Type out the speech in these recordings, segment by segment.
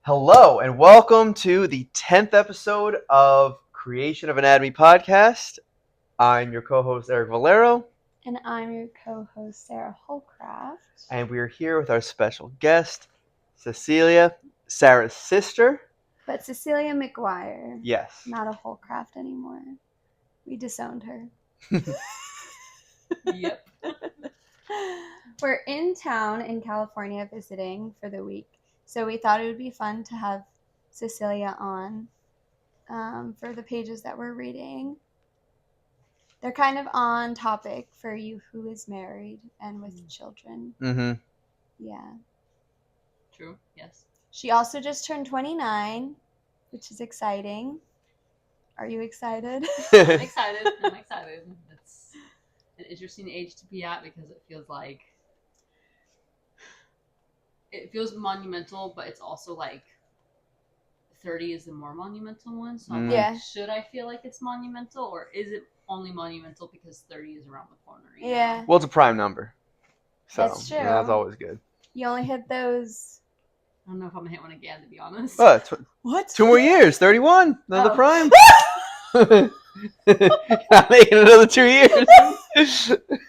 Hello and welcome to the 10th episode of Creation of Anatomy podcast. I'm your co-host Eric Valero, And I'm your co-host, Sarah Holcraft. and we are here with our special guest, Cecilia, Sarah's sister. But Cecilia McGuire, Yes. not a Holcraft anymore. We disowned her. Yep. We're in town in California visiting for the week. So we thought it would be fun to have Cecilia on for the pages that we're reading. They're kind of on topic for you who is married and with children. Mm-hmm. Yeah. True. Yes. She also just turned 29, which is exciting. Are you excited? I'm excited. It's an interesting age to be at because it feels monumental, but it's also like 30 is the more monumental one. So I'm Yeah. like, should I feel like it's monumental, or is it only monumental because 30 is around the corner? you know? Yeah. Well, it's a prime number. So, That's true. That's always good. You only hit those. I don't know if I'm gonna hit one again, to be honest. What? 2 more years, 31, another Oh. prime. I'm making another 2 years.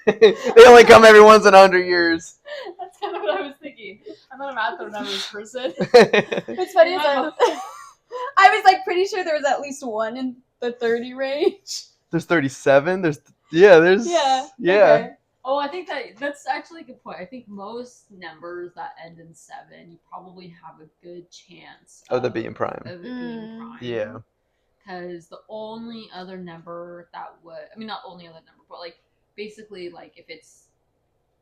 They only come every once in 100 years. That's kind of what I was thinking. I'm not a math or numbers person. What's funny is I was like pretty sure there was at least one in the 30 range. There's 37. There's Yeah. Okay. Oh, I think that's actually a good point. I think most numbers that end in 7, you probably have a good chance of it being prime. Of it being prime. Yeah. Because the only other number that not only other number, but like basically like if it's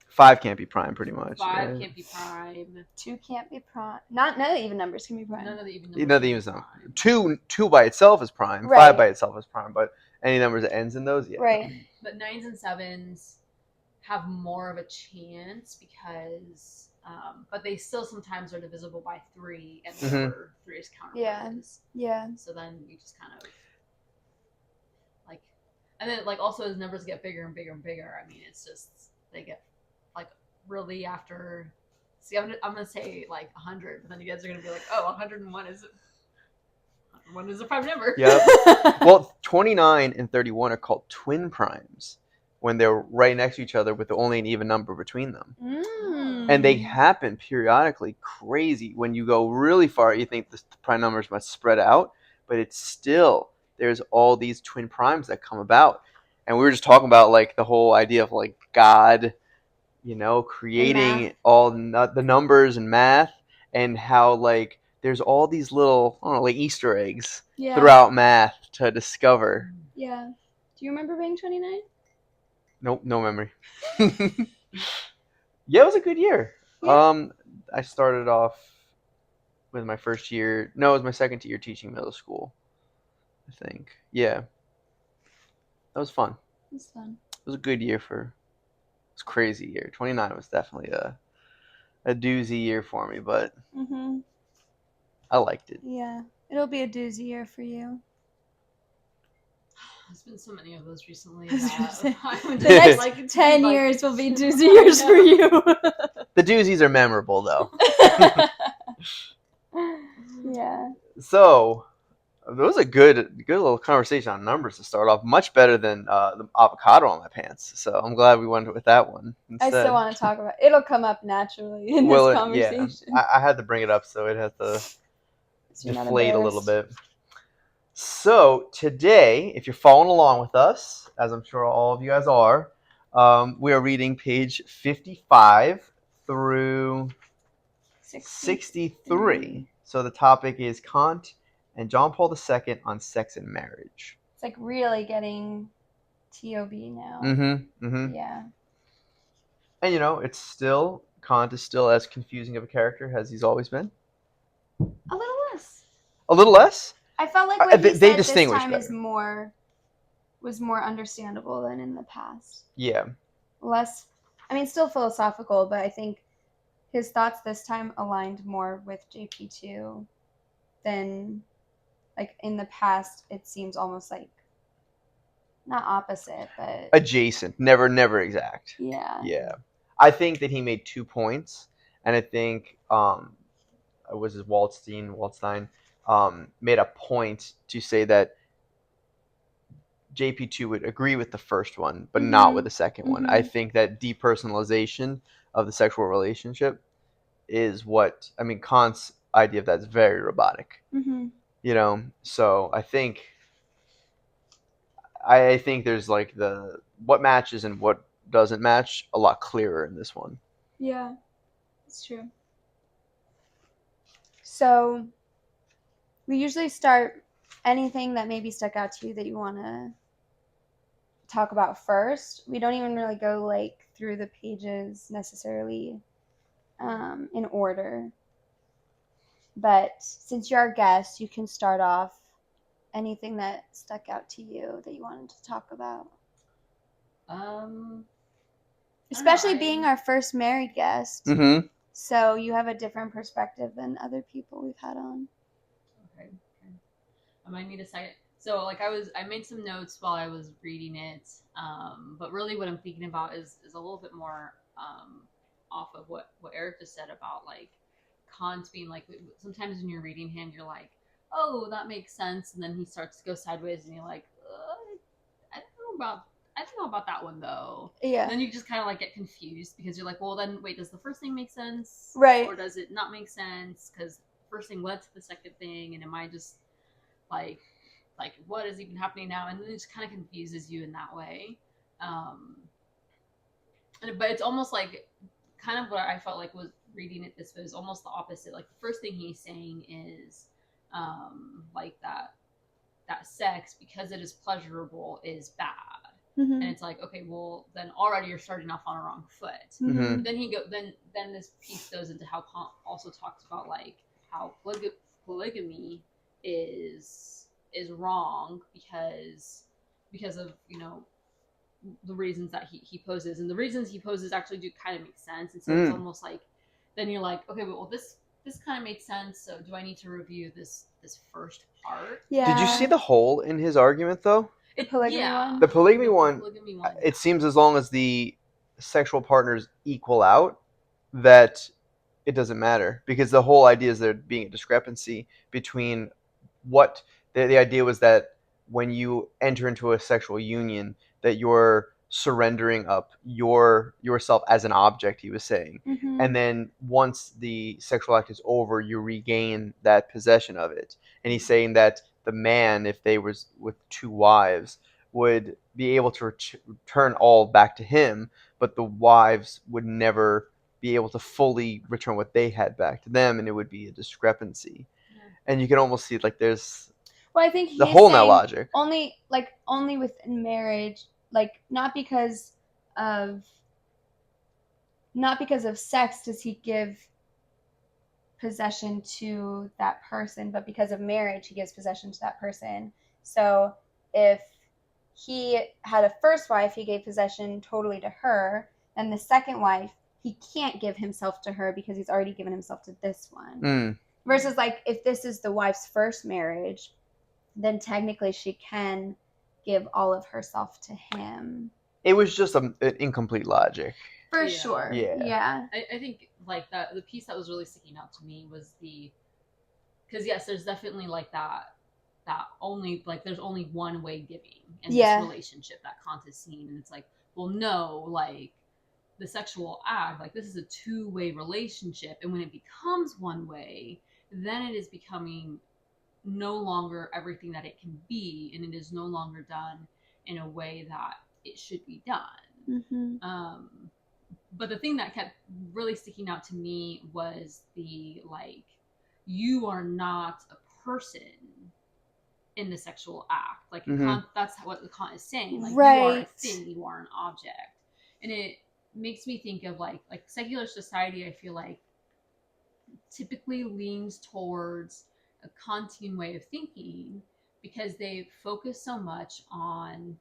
5 can't be prime, pretty much. 5 right? can't be prime. 2 can't be prime. None of the even numbers can be prime. None of the even numbers. None of the even numbers. 2 by itself is prime. Right. 5 by itself is prime, but any numbers that ends in those, yeah. Right. But 9s and 7s have more of a chance because, but they still sometimes are divisible by 3, and number 3 is counterparts. Yeah. So then you just kind of like, and then like also as numbers get bigger and bigger and bigger, I mean it's just they get like really after. See, I'm gonna say like 100, but then you guys are gonna be like, oh, 101 is a prime number. Yep. Well, 29 and 31 are called twin primes when they're right next to each other with only an even number between them. And they happen periodically. Crazy. When you go really far, you think the prime numbers must spread out, but it's still, there's all these twin primes that come about. And we were just talking about like the whole idea of like God, creating all the numbers and math, and how like there's all these little, I don't know, like Easter eggs throughout math to discover. Yeah. Do you remember being 29? Nope, no memory. Yeah, it was a good year. Yeah. I started off with my first year. No, it was my second year teaching middle school, I think. Yeah. That was fun. It was fun. It was a good year it was a crazy year. 29 was definitely a doozy year for me, but I liked it. Yeah. It'll be a doozy year for you. There's been so many of those recently. The next 10 years will be doozy years for you. The doozies are memorable, though. Yeah. So, it was a good little conversation on numbers to start off. Much better than the avocado on my pants. So, I'm glad we went with that one instead. I still want to talk about it. It'll come up naturally in this conversation. Yeah. I had to bring it up, so it has to inflate a little bit. So today, if you're following along with us, as I'm sure all of you guys are, we are reading page 55 through 63. So the topic is Kant and John Paul II on sex and marriage. It's like really getting TOB now. Yeah. And it's still, Kant is still as confusing of a character as he's always been. A little less. A little less? I felt like what he they said distinguish this time better. was more understandable than in the past. Yeah. Less, still philosophical, but I think his thoughts this time aligned more with JP2 than, like, in the past. It seems almost like, not opposite, but adjacent. Never exact. Yeah. Yeah. I think that he made 2 points, and I think was it Waldstein, made a point to say that JP2 would agree with the first one, but not with the second one. I think that depersonalization of the sexual relationship is what, I mean, Kant's idea of that is very robotic. You know, so I think there's like the what matches and what doesn't match a lot clearer in this one. Yeah, it's true. So we usually start anything that maybe stuck out to you that you want to talk about first. We don't even really go like through the pages necessarily in order. But since you're our guest, you can start off anything that stuck out to you that you wanted to talk about. Especially being our first married guest. Mm-hmm. So you have a different perspective than other people we've had on. Okay. I might need a second. So like I made some notes while I was reading it, but really what I'm thinking about is a little bit more off of what Eric just said about like Kant being like, sometimes when you're reading him, you're like, oh, that makes sense, and then he starts to go sideways, and you're like, I don't know about that one though. Yeah. And then you just kind of like get confused because you're like, well, then wait, does the first thing make sense, right, or does it not make sense? Because the first thing led to the second thing, and am I just like what is even happening now? And then it just kind of confuses you in that way. But it's almost like kind of what I felt like was reading it this way is almost the opposite. Like the first thing he's saying is like that sex, because it is pleasurable, is bad. And it's like, okay, well then already you're starting off on a wrong foot. Mm-hmm. Then this piece goes into how Kant also talks about like how polygamy is wrong because of, you know, the reasons that he poses, and the reasons he poses actually do kind of make sense. And so it's almost like then you're like, okay, well this kind of makes sense, so do I need to review this first part? Yeah. Did you see the hole in his argument though? The polygamy one? The polygamy one, it seems as long as the sexual partners equal out, that it doesn't matter, because the whole idea is there being a discrepancy between what the idea was that when you enter into a sexual union, that you're surrendering up yourself as an object, he was saying. And then once the sexual act is over, you regain that possession of it. And he's saying that the man, if they was with two wives, would be able to return all back to him, but the wives would never be able to fully return what they had back to them, and it would be a discrepancy. And you can almost see like there's I think the whole now logic. Only within marriage, like not because of sex does he give possession to that person, but because of marriage he gives possession to that person. So if he had a first wife, he gave possession totally to her, and the second wife, he can't give himself to her because he's already given himself to this one. Versus like if this is the wife's first marriage, then technically she can give all of herself to him. It was just an incomplete logic. For sure. Yeah. I think like that the piece that was really sticking out to me was because yes, there's definitely like that only like there's only one way giving in this relationship that Kant is seeing, and it's like, well, no, like the sexual act, like this is a two-way relationship, and when it becomes one way, then it is becoming no longer everything that it can be, and it is no longer done in a way that it should be done. But the thing that kept really sticking out to me was the like, you are not a person in the sexual act. Like Kant, that's what the Kant is saying. Like you are a thing, you are an object, and it makes me think of like secular society. I feel like typically leans towards a Kantian way of thinking because they focus so much on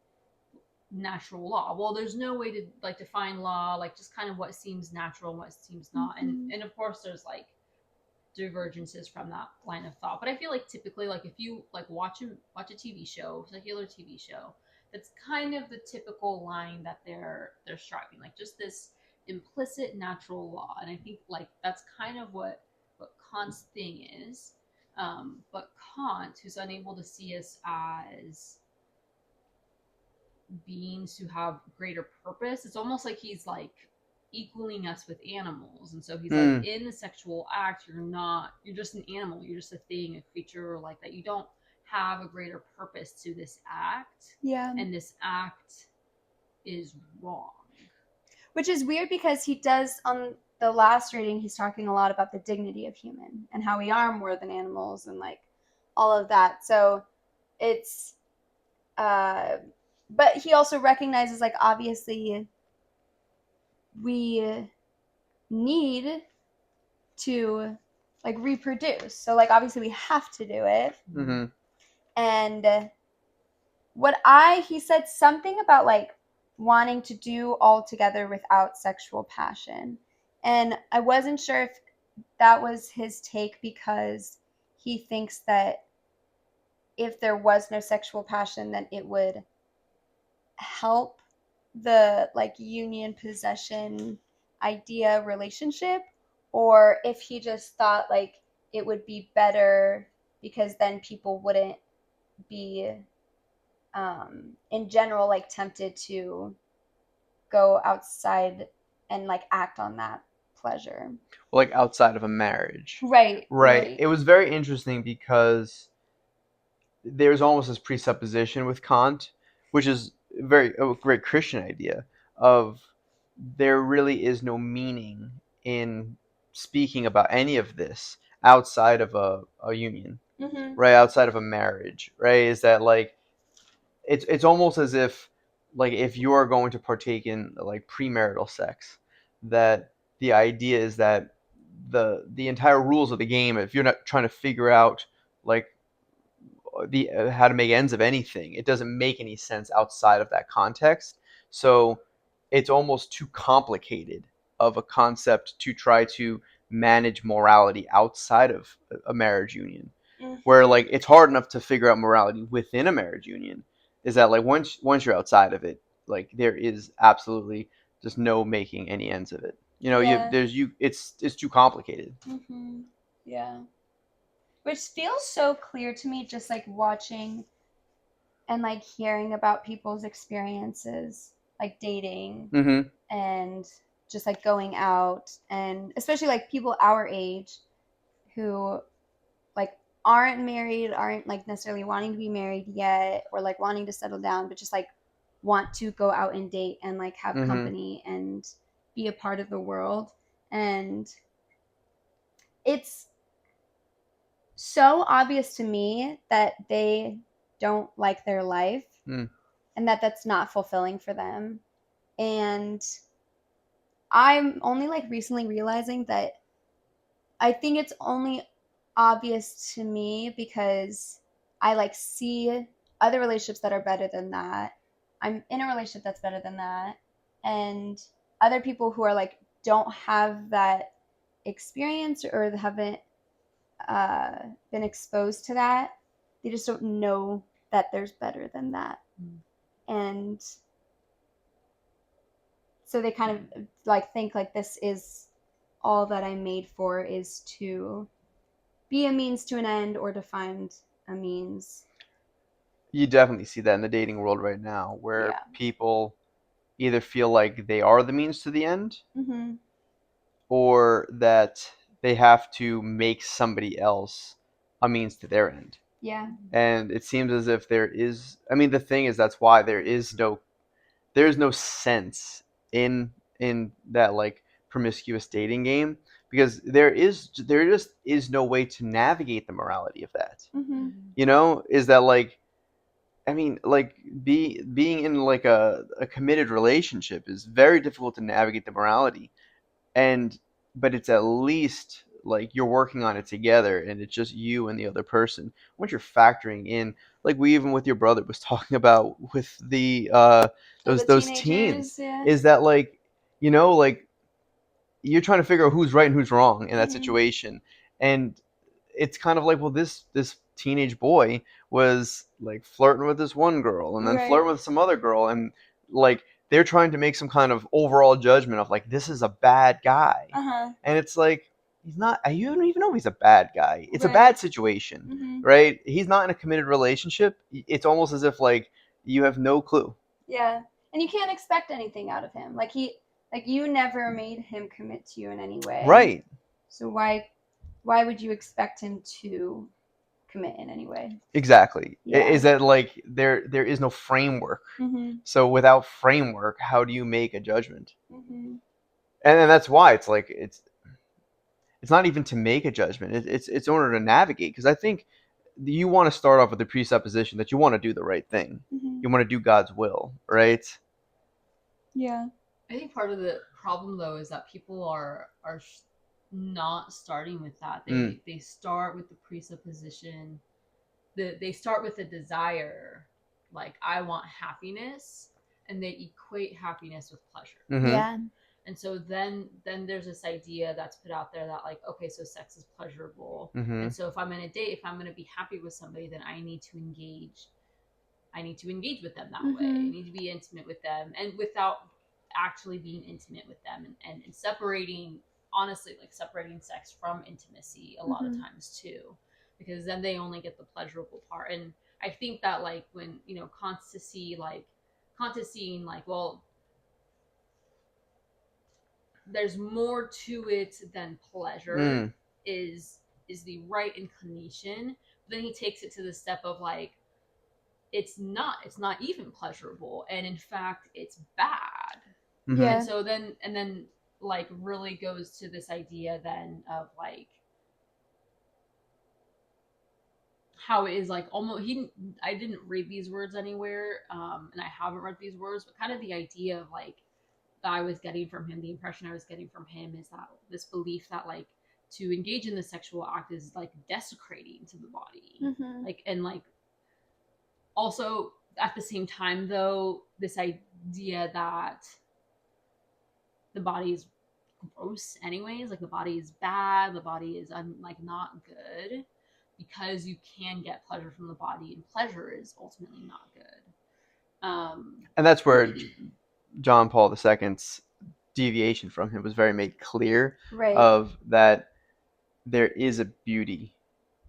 natural law. Well, there's no way to like define law, like just kind of what seems natural and what seems not. And of course there's like divergences from that line of thought. But I feel like typically like if you like watch a TV show, secular TV show, that's kind of the typical line that they're striving, like just this implicit natural law. And I think like that's kind of what Kant's thing is. But Kant, who's unable to see us as beings who have greater purpose, it's almost like he's like equaling us with animals. And so he's like, in the sexual act, you're just an animal, you're just a thing, a creature like that. You don't have a greater purpose to this act. Yeah. And this act is wrong. Which is weird because he does, on the last reading, he's talking a lot about the dignity of human and how we are more than animals and like all of that. So it's, but he also recognizes like obviously we need to like reproduce. So like obviously we have to do it. Mm-hmm. And he said something about like wanting to do all together without sexual passion. And I wasn't sure if that was his take because he thinks that if there was no sexual passion, then it would help the like union possession idea relationship, or if he just thought like it would be better because then people wouldn't be in general like tempted to go outside and like act on that pleasure, Like outside of a marriage. right. It was very interesting because there's almost this presupposition with Kant, which is a great Christian idea, of there really is no meaning in speaking about any of this outside of a union, Mm-hmm. right? Outside of a marriage, right? Is that like it's almost as if like if you are going to partake in like premarital sex, that the idea is that the entire rules of the game, if you're not trying to figure out like the how to make ends of anything, it doesn't make any sense outside of that context. So it's almost too complicated of a concept to try to manage morality outside of a marriage union. Mm-hmm. Where like it's hard enough to figure out morality within a marriage union, is that like once you're outside of it, like there is absolutely just no making any ends of it. Yeah. It's too complicated. Mm-hmm. Yeah. Which feels so clear to me just like watching and like hearing about people's experiences, like dating Mm-hmm. and just like going out, and especially like people our age who like aren't married, aren't like necessarily wanting to be married yet, or like wanting to settle down, but just like want to go out and date and like have Mm-hmm. company and be a part of the world. And it's so obvious to me that they don't like their life and that that's not fulfilling for them. And I'm only like recently realizing that I think it's only obvious to me because I like see other relationships that are better than that. I'm in a relationship that's better than that. And other people who are like don't have that experience or haven't been exposed to that, they just don't know that there's better than that. And so they kind of like think like this is all that I'm made for, is to be a means to an end or to find a means. You definitely see that in the dating world right now, where Yeah. people either feel like they are the means to the end, Mm-hmm. or that they have to make somebody else a means to their end. Yeah. And it seems as if there is, I mean, the thing is, that's why there's no sense in that like promiscuous dating game, because there just is no way to navigate the morality of that. Mm-hmm. Is that like, I mean, like being in like a committed relationship is very difficult to navigate the morality, but it's at least like you're working on it together, and it's just you and the other person. Once you're factoring in, like we even with your brother was talking about with the those teens, yeah. is that like like you're trying to figure out who's right and who's wrong in that Mhm. situation, and it's kind of like, well, this teenage boy was like flirting with this one girl and then Right. flirting with some other girl, and like they're trying to make some kind of overall judgment of like, this is a bad guy. Uh-huh. And it's like, he's not. You don't even know if he's a bad guy. It's a Right. bad situation, Mm-hmm. right? He's not in a committed relationship. It's almost as if like you have no clue. Yeah, and you can't expect anything out of him. Like you never made him commit to you in any way. Right. So why would you expect him to commit in any way? Exactly. Yeah. Is that like there is no framework. Mm-hmm. So without framework, how do you make a judgment? Mm-hmm. And that's why it's like it's not even to make a judgment. It's in order to navigate, because I think you want to start off with the presupposition that you want to do the right thing. Mm-hmm. You want to do God's will, right? Yeah. I think part of the problem though is that people are not starting with that. They start with the presupposition. They start with a desire, like I want happiness, and they equate happiness with pleasure. Mm-hmm. Yeah. And so then there's this idea that's put out there that like, okay, so sex is pleasurable. Mm-hmm. And so if I'm in a date, if I'm going to be happy with somebody, then I need to engage with them that way. I need to be intimate with them, and without actually being intimate with them, and separating, honestly, like separating sex from intimacy a lot of times too, because then they only get the pleasurable part. And I think that like when, you know, seeing like, well, there's more to it than pleasure is the right inclination. But then he takes it to the step of like, it's not even pleasurable, and in fact it's bad. Mm-hmm. Yeah. And so then like really goes to this idea then of like how it is like almost I didn't read these words anywhere, and I haven't read these words, but kind of the idea of like that I was getting from him, the impression I was getting from him is that this belief that like to engage in the sexual act is like desecrating to the body. Like, and like also at the same time though, this idea that the body is gross anyways, like the body is bad, the body is like not good, because you can get pleasure from the body, and pleasure is ultimately not good. And that's where John Paul II's deviation from him was very made clear, Right. of that there is a beauty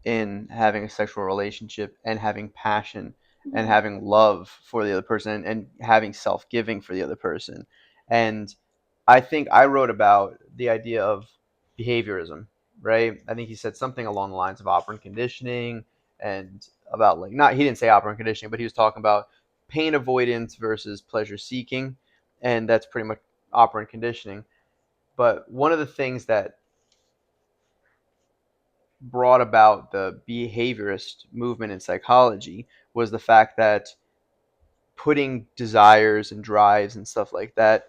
in having a sexual relationship and having passion and having love for the other person, and having self-giving for the other person. And I think I wrote about the idea of behaviorism, right? I think he said something along the lines of operant conditioning, and about like, not, he didn't say operant conditioning, but he was talking about pain avoidance versus pleasure seeking, and that's pretty much operant conditioning. But one of the things that brought about the behaviorist movement in psychology was the fact that putting desires and drives and stuff like that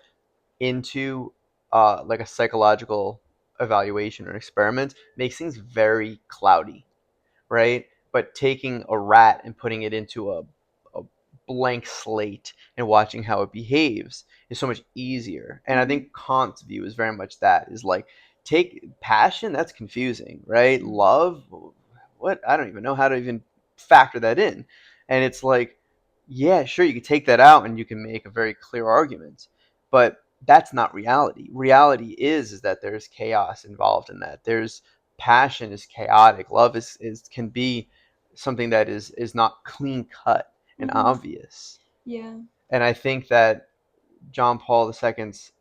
into like a psychological evaluation or experiment makes things very cloudy, right? But taking a rat and putting it into a blank slate and watching how it behaves is so much easier. And I think Kant's view is very much that, is like, take passion, that's confusing, right? Love, what? I don't even know how to even factor that in. And it's like, yeah, sure, you can take that out and you can make a very clear argument, but that's not reality. Reality is that there's chaos involved in that. There's passion is chaotic. Love is can be something that is not clean cut and obvious. Yeah. And I think that John Paul II's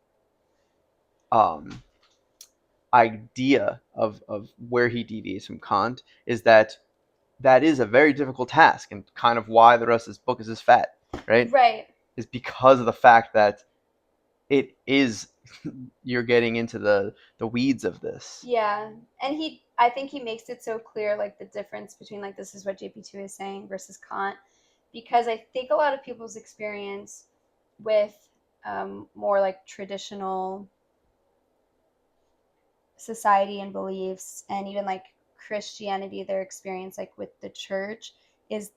idea of where he deviates from Kant is that is a very difficult task, and kind of why the rest of this book is this fat, right? Right. Is because of the fact that it is you're getting into the weeds of this. Yeah. And I think he makes it so clear, like the difference between like, this is what JP2 is saying versus Kant, because I think a lot of people's experience with more like traditional society and beliefs, and even like Christianity, their experience like with the church, is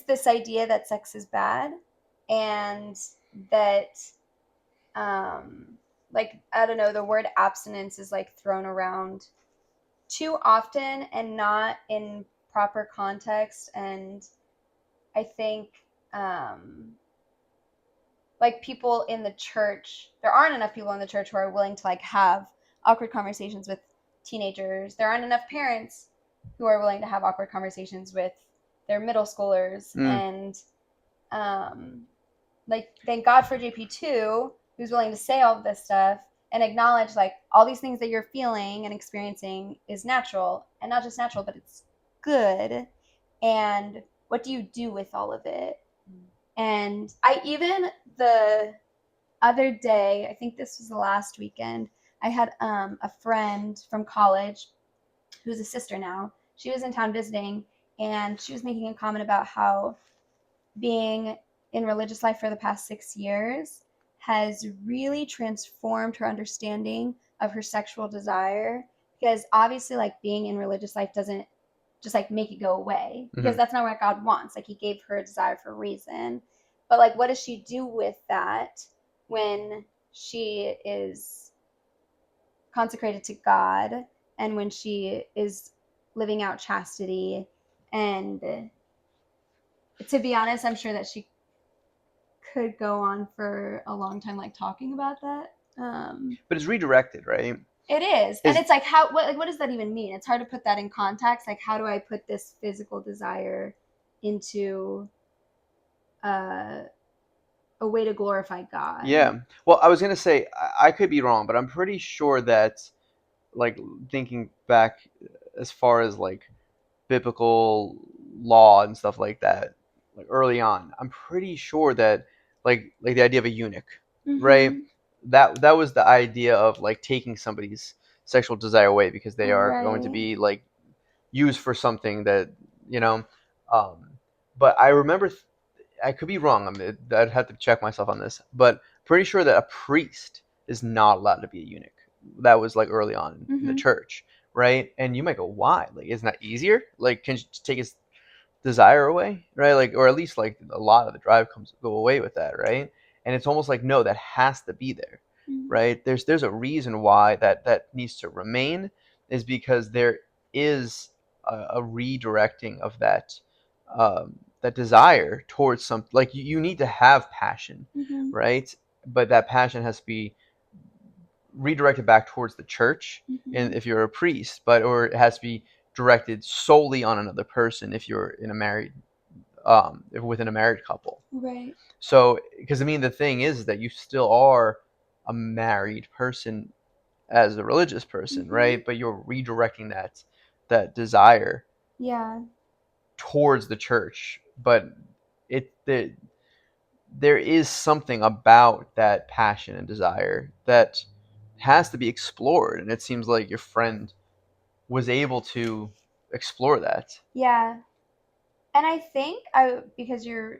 this idea that sex is bad, and that like, I don't know, the word abstinence is like thrown around too often and not in proper context. And I think like people in the church, there aren't enough people in the church who are willing to like have awkward conversations with teenagers. There aren't enough parents who are willing to have awkward conversations with their middle schoolers. And like, thank God for JP2, who's willing to say all of this stuff and acknowledge like all these things that you're feeling and experiencing is natural, and not just natural, but it's good. And what do you do with all of it? And I even, the other day, I think this was the last weekend, I had a friend from college who's a sister now. She was in town visiting, and she was making a comment about how being in religious life for the past 6 years has really transformed her understanding of her sexual desire, because obviously like being in religious life doesn't just like make it go away, because that's not what God wants. Like, he gave her a desire for a reason. But like, what does she do with that when she is consecrated to God, and when she is living out chastity? And to be honest, I'm sure that she could go on for a long time like talking about that. But it's redirected, right? It is. And it's like, how, what does that even mean? It's hard to put that in context. Like, how do I put this physical desire into a way to glorify God? Yeah. Well, I was gonna say I could be wrong, but I'm pretty sure that, like, thinking back as far as like biblical law and stuff like that, like early on, I'm pretty sure that like the idea of a eunuch, right? That was the idea of like taking somebody's sexual desire away, because they are going to be like used for something that, you know. But I remember, I could be wrong. I'd have to check myself on this, but pretty sure that a priest is not allowed to be a eunuch. That was like early on in the church, right? And you might go, why? Like, isn't that easier? Like, can you just take his desire away, right? Like, or at least like a lot of the drive go away with that, right? And it's almost like, no, that has to be there, right? There's a reason why that needs to remain, is because there is a redirecting of that that desire towards something. Like, you need to have passion, right? But that passion has to be redirected back towards the church, and if you're a priest, or it has to be directed solely on another person if you're in a married if within a married couple. Right. So, because I mean, the thing is that you still are a married person as a religious person, right? But you're redirecting that desire, yeah, towards the church. But there is something about that passion and desire that has to be explored, and it seems like your friend was able to explore that. Yeah. And I think because you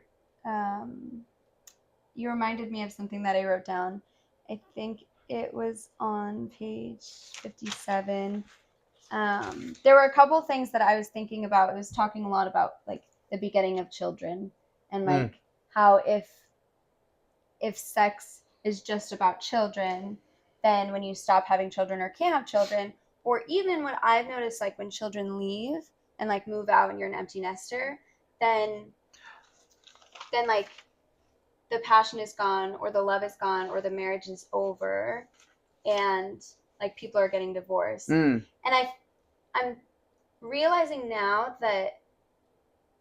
reminded me of something that I wrote down. I think it was on page 57. There were a couple things that I was thinking about. It was talking a lot about like the begetting of children, and like how if sex is just about children, then when you stop having children or can't have children, or even what I've noticed, like when children leave and like move out and you're an empty nester, then like the passion is gone, or the love is gone, or the marriage is over, and like people are getting divorced. And I'm realizing now that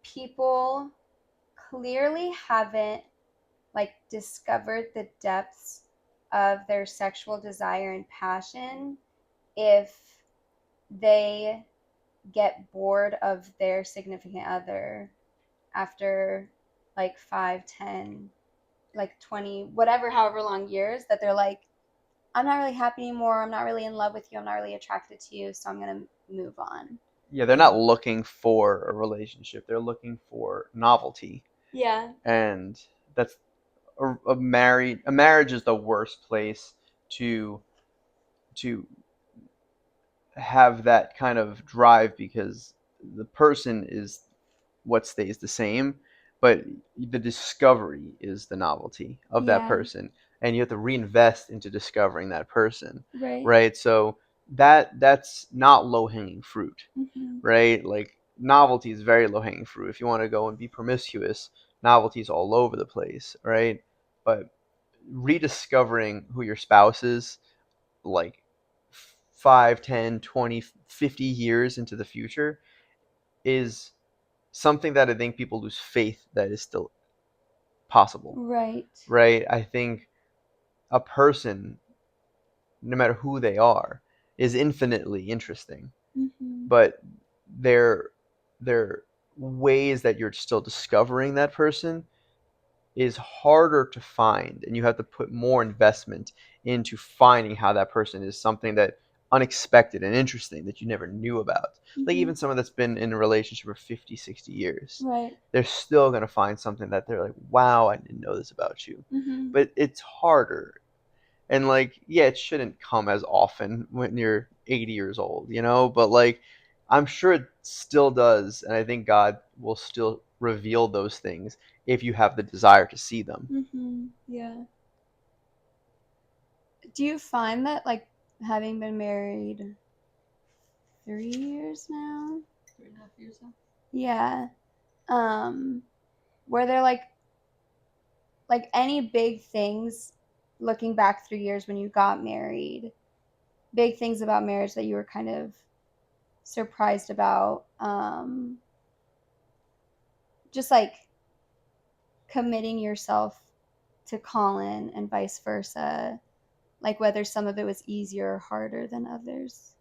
people clearly haven't like discovered the depths of their sexual desire and passion if they get bored of their significant other after like 5, 10, like 20, whatever, however long years, that they're like, I'm not really happy anymore, I'm not really in love with you, I'm not really attracted to you, so I'm gonna move on. Yeah, they're not looking for a relationship, they're looking for novelty. Yeah. And that's a marriage is the worst place to have that kind of drive, because the person is what stays the same, but the discovery is the novelty of that person, and you have to reinvest into discovering that person, right? So that's not low-hanging fruit, right? Like, novelty is very low-hanging fruit. If you want to go and be promiscuous, novelty is all over the place, right? But rediscovering who your spouse is, like 5, 10, 20, 50 years into the future is something that I think people lose faith that is still possible, Right. right? I think a person, no matter who they are, is infinitely interesting, Mm-hmm. but their ways that you're still discovering that person is harder to find, and you have to put more investment into finding how that person is something that unexpected and interesting that you never knew about. Like even someone that's been in a relationship for 50, 60 years, Right. they're still going to find something that they're like, wow, I didn't know this about you. Mm-hmm. But it's harder. And like, yeah, it shouldn't come as often when you're 80 years old, but like, I'm sure it still does. And I think God will still reveal those things if you have the desire to see them. Mm-hmm. Yeah. Do you find that, like, having been married 3 years now? 3.5 years now. Yeah. Were there like any big things looking back 3 years when you got married? Big things about marriage that you were kind of surprised about? Just like committing yourself to Colin and vice versa. Like whether some of it was easier or harder than others.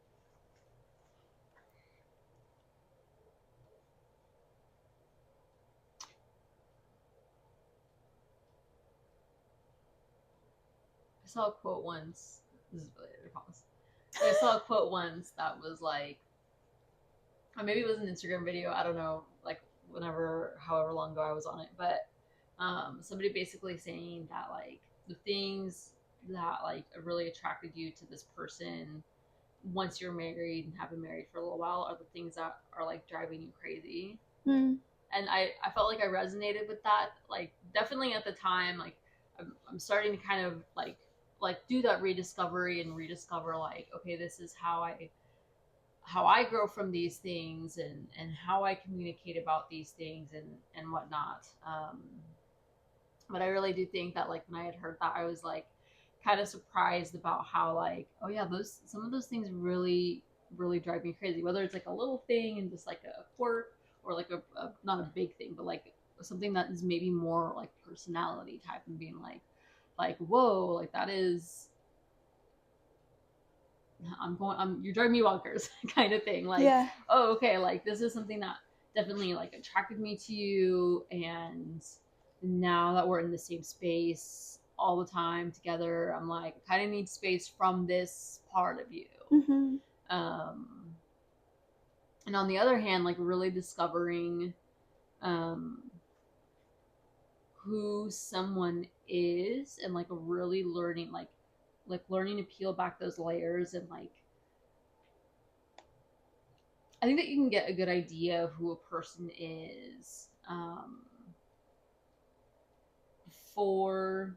I saw a quote once. This is related, I promise. I saw a quote once that was like, or maybe it was an Instagram video. I don't know, like however long ago I was on it, but somebody basically saying that like the things that like really attracted you to this person once you're married and have been married for a little while are the things that are like driving you crazy. Hmm. And I felt like I resonated with that. Like definitely at the time, like I'm starting to kind of like do that rediscovery and rediscover like, okay, this is how I grow from these things and how I communicate about these things and whatnot. But I really do think that like when I had heard that, I was like kind of surprised about how like, oh yeah, some of those things really really drive me crazy. Whether it's like a little thing and just like a quirk, or like a not a big thing, but like something that is maybe more like personality type and being like whoa, like that is you're driving me bonkers kind of thing. Like, Yeah. oh, okay, like this is something that definitely like attracted me to you, and now that we're in the same space all the time together, I'm like, I kind of need space from this part of you. Mm-hmm. And on the other hand, like really discovering who someone is and like really learning like learning to peel back those layers and like I think that you can get a good idea of who a person is before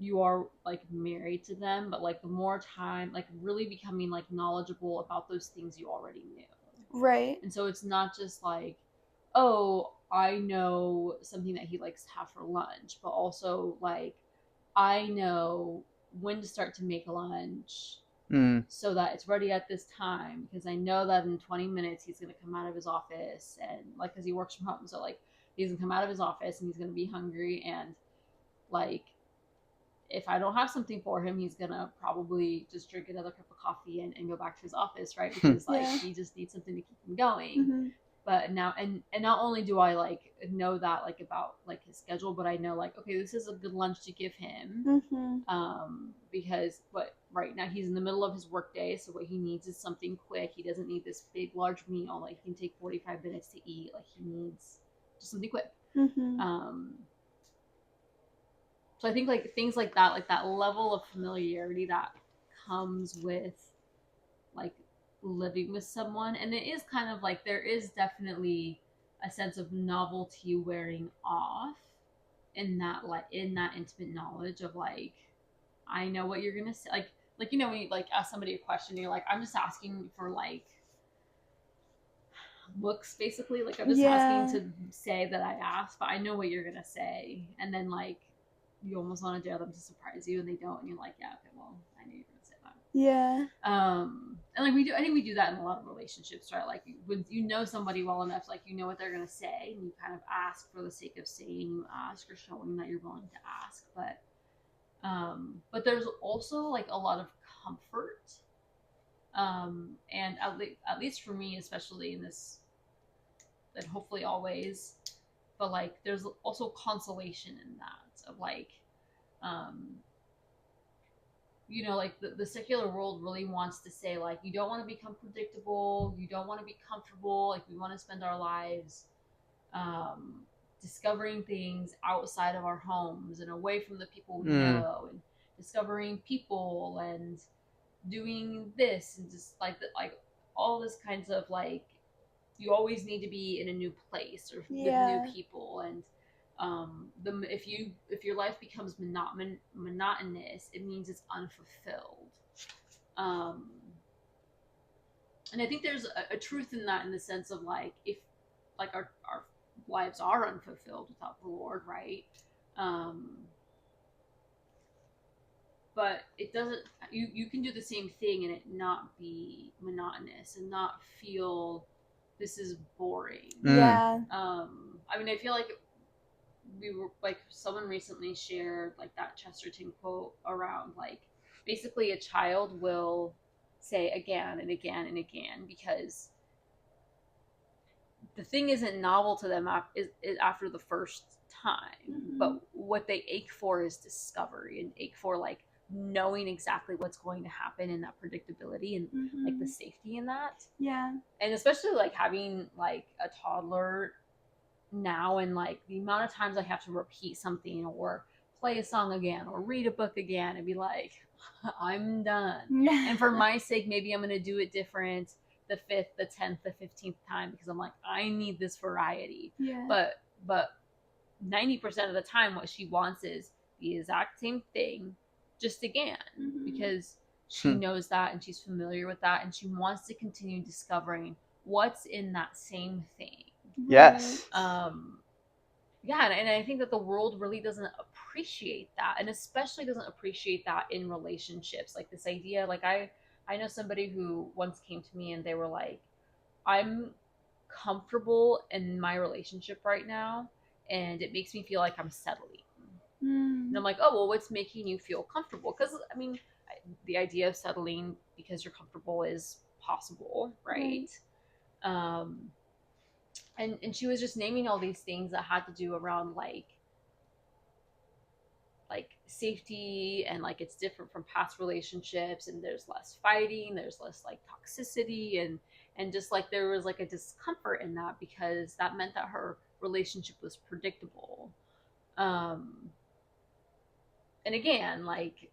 you are like married to them, but like the more time, like really becoming like knowledgeable about those things you already knew. Right. And so it's not just like, oh, I know something that he likes to have for lunch, but also like I know when to start to make lunch so that it's ready at this time, because I know that in 20 minutes he's going to come out of his office and like because he works from home, so like he's going to come out of his office and he's going to be hungry, and like if I don't have something for him, he's going to probably just drink another cup of coffee and go back to his office, right? Because like he just needs something to keep him going. Mm-hmm. But now and not only do I like know that like about like his schedule, but I know like, okay, this is a good lunch to give him. Because but right now he's in the middle of his work day, so what he needs is something quick. He doesn't need this big large meal like he can take 45 minutes to eat. Like he needs just something quick. So I think like things like that level of familiarity that comes with like living with someone, and it is kind of like there is definitely a sense of novelty wearing off in that intimate knowledge of like I know what you're gonna say, like you know when you like ask somebody a question, you're like I'm just asking for like looks basically, like I'm just asking to say that I asked, but I know what you're gonna say, and then like you almost want to dare them to surprise you and they don't, and you're like, yeah, okay, well I knew you were gonna say that. Yeah. And like I think we do that in a lot of relationships, right? Like when you know somebody well enough, like you know what they're gonna say, and you kind of ask for the sake of saying you ask or showing that you're willing to ask. But there's also like a lot of comfort, and at least for me, especially in this, and hopefully always, but like there's also consolation in that of like, um, like the secular world really wants to say like you don't want to become predictable, you don't want to be comfortable, like we want to spend our lives um, discovering things outside of our homes and away from the people we know, and discovering people and doing this and just like all this kinds of like you always need to be in a new place or with new people, and if your life becomes monotonous, it means it's unfulfilled. And I think there's a truth in that, in the sense of like if like our lives are unfulfilled without the Lord, right? But it doesn't. You can do the same thing and it not be monotonous and not feel this is boring. Yeah. I mean, I feel like we were like someone recently shared like that Chesterton quote around like basically a child will say again and again and again because the thing isn't novel to them after the first time, but what they ache for is discovery and ache for like knowing exactly what's going to happen and that predictability and like the safety in that. Yeah. And especially like having like a toddler now, and like the amount of times I have to repeat something or play a song again or read a book again and be like, I'm done. And for my sake, maybe I'm going to do it different the 5th, the 10th, the 15th time because I'm like, I need this variety. Yeah. But 90% of the time, what she wants is the exact same thing, just again, because she knows that and she's familiar with that, and she wants to continue discovering what's in that same thing. Yes. Yeah, and I think that the world really doesn't appreciate that, and especially doesn't appreciate that in relationships. Like this idea, like I know somebody who once came to me and they were like, I'm comfortable in my relationship right now, and it makes me feel like I'm settling. And I'm like, oh, well, what's making you feel comfortable? Because, I mean, the idea of settling because you're comfortable is possible, right? And she was just naming all these things that had to do around like safety, and like it's different from past relationships, and there's less fighting, there's less like toxicity, and just like there was like a discomfort in that because that meant that her relationship was predictable. And again, like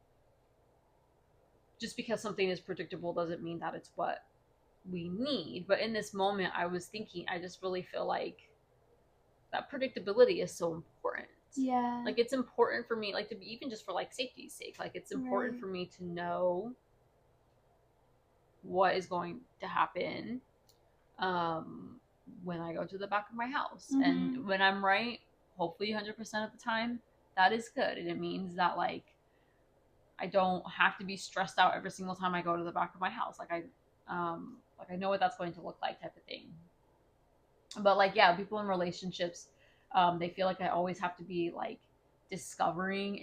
just because something is predictable doesn't mean that it's what we need. But in this moment, I was thinking, I just really feel like that predictability is so important. Yeah. Like it's important for me, like to be, even just for like safety's sake, like it's important for me to know what is going to happen when I go to the back of my house. And when I'm right, hopefully 100% of the time, that is good. And it means that like I don't have to be stressed out every single time I go to the back of my house. Like I know what that's going to look like, type of thing. But like, yeah, people in relationships, they feel like I always have to be like discovering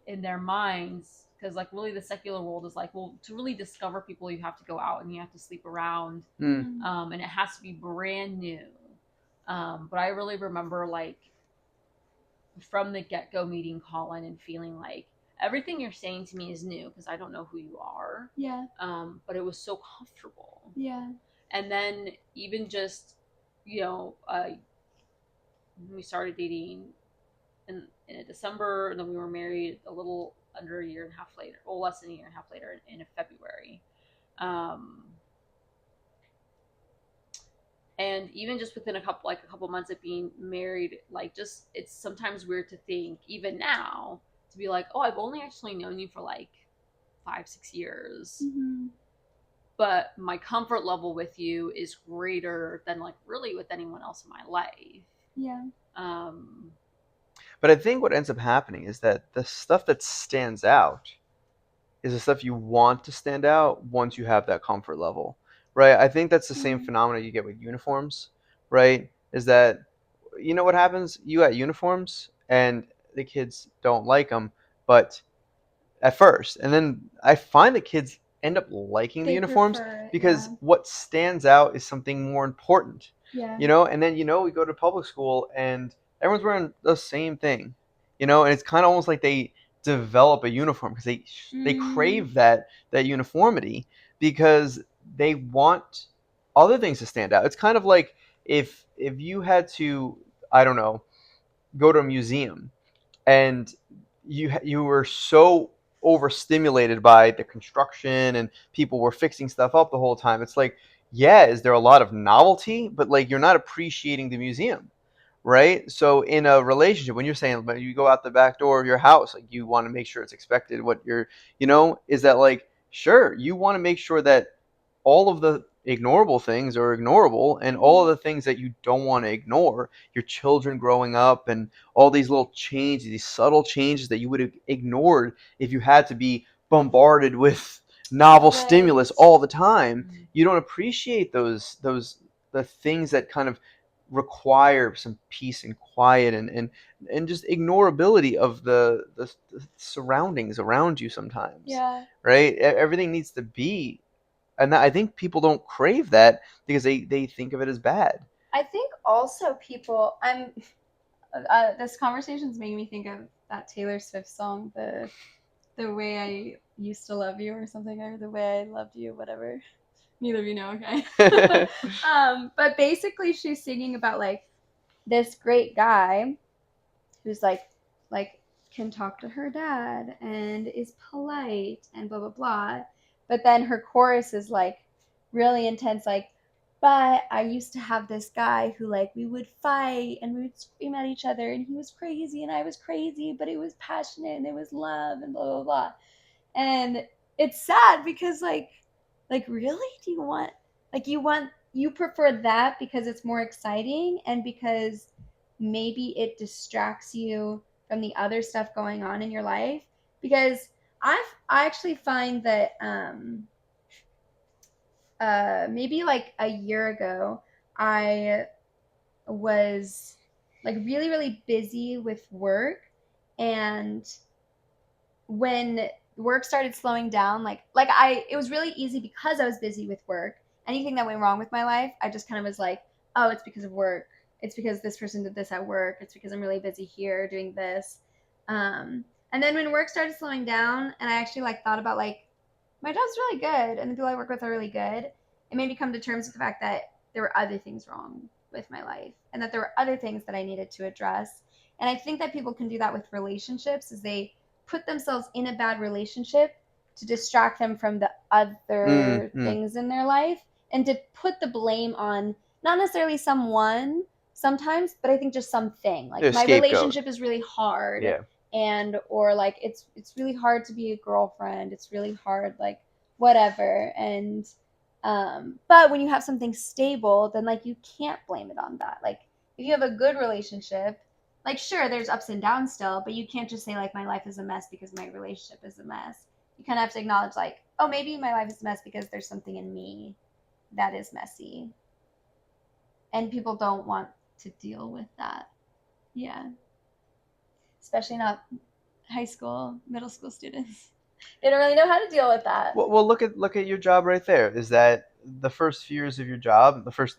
in their minds, because like really the secular world is like, well, to really discover people, you have to go out and you have to sleep around, and it has to be brand new. But I really remember like from the get-go meeting Colin and feeling like everything you're saying to me is new because I don't know who you are. Yeah. But it was so comfortable. Yeah. And then even just, we started dating in December, and then we were married a little under a year and a half later, or less than a year and a half later, in February. And even just within a couple months of being married, like just it's sometimes weird to think, even now, to be like, oh, I've only actually known you for like 5-6 years. But my comfort level with you is greater than like really with anyone else in my life. Yeah. But I think what ends up happening is that the stuff that stands out is the stuff you want to stand out once you have that comfort level, right? I think that's the same Mhm. phenomena you get with uniforms, right? Is that, you know what happens? You got uniforms and the kids don't like them, but at first, and then I find that kids end up liking the They uniforms prefer it, because what stands out is something more important, yeah. and then we go to public school and everyone's wearing the same thing, and it's kind of almost like they develop a uniform because they crave that uniformity because they want other things to stand out. It's kind of like if you had to, I don't know, go to a museum and you were so overstimulated by the construction and people were fixing stuff up the whole time. It's like, yeah, is there a lot of novelty? But like you're not appreciating the museum, right? So in a relationship, when you're saying when you go out the back door of your house, like you want to make sure it's expected what you're, is that like sure you want to make sure that all of the ignorable things are ignorable and all of the things that you don't want to ignore, your children growing up and all these little changes, these subtle changes that you would have ignored if you had to be bombarded with novel Right. stimulus all the time. You don't appreciate those the things that kind of require some peace and quiet and just ignorability of the surroundings around you sometimes. Yeah. Right? Everything needs to be, and I think people don't crave that because they think of it as bad. I think also people. This conversation's making me think of that Taylor Swift song, the way I used to love you or something, or the way I loved you, whatever. Neither of you know, okay? But basically, she's singing about like this great guy who's like can talk to her dad and is polite and blah blah blah. But then her chorus is like really intense, like, but I used to have this guy who like we would fight and we would scream at each other and he was crazy and I was crazy, but it was passionate and it was love and blah blah blah. And it's sad because like really do you want you prefer that because it's more exciting and because maybe it distracts you from the other stuff going on in your life. Because I actually find that maybe like a year ago I was like really really busy with work, and when work started slowing down, it was really easy because I was busy with work. Anything that went wrong with my life, I just kind of was like, oh, it's because of work. It's because this person did this at work. It's because I'm really busy here doing this. And then when work started slowing down, and I actually like thought about like my job's really good, and the people I work with are really good, it made me come to terms with the fact that there were other things wrong with my life, and that there were other things that I needed to address. And I think that people can do that with relationships, is they put themselves in a bad relationship to distract them from the other things in their life, and to put the blame on not necessarily someone sometimes, but I think just something like my relationship is really hard. Yeah. And or like it's really hard to be a girlfriend, it's really hard, like whatever. And but when you have something stable, then like you can't blame it on that. Like if you have a good relationship, like sure there's ups and downs still, but you can't just say like my life is a mess because my relationship is a mess. You kind of have to acknowledge like, oh, maybe my life is a mess because there's something in me that is messy, and people don't want to deal with that. Yeah, especially not high school, middle school students. They don't really know how to deal with that. Well, look at your job right there. Is that the first few years of your job, the first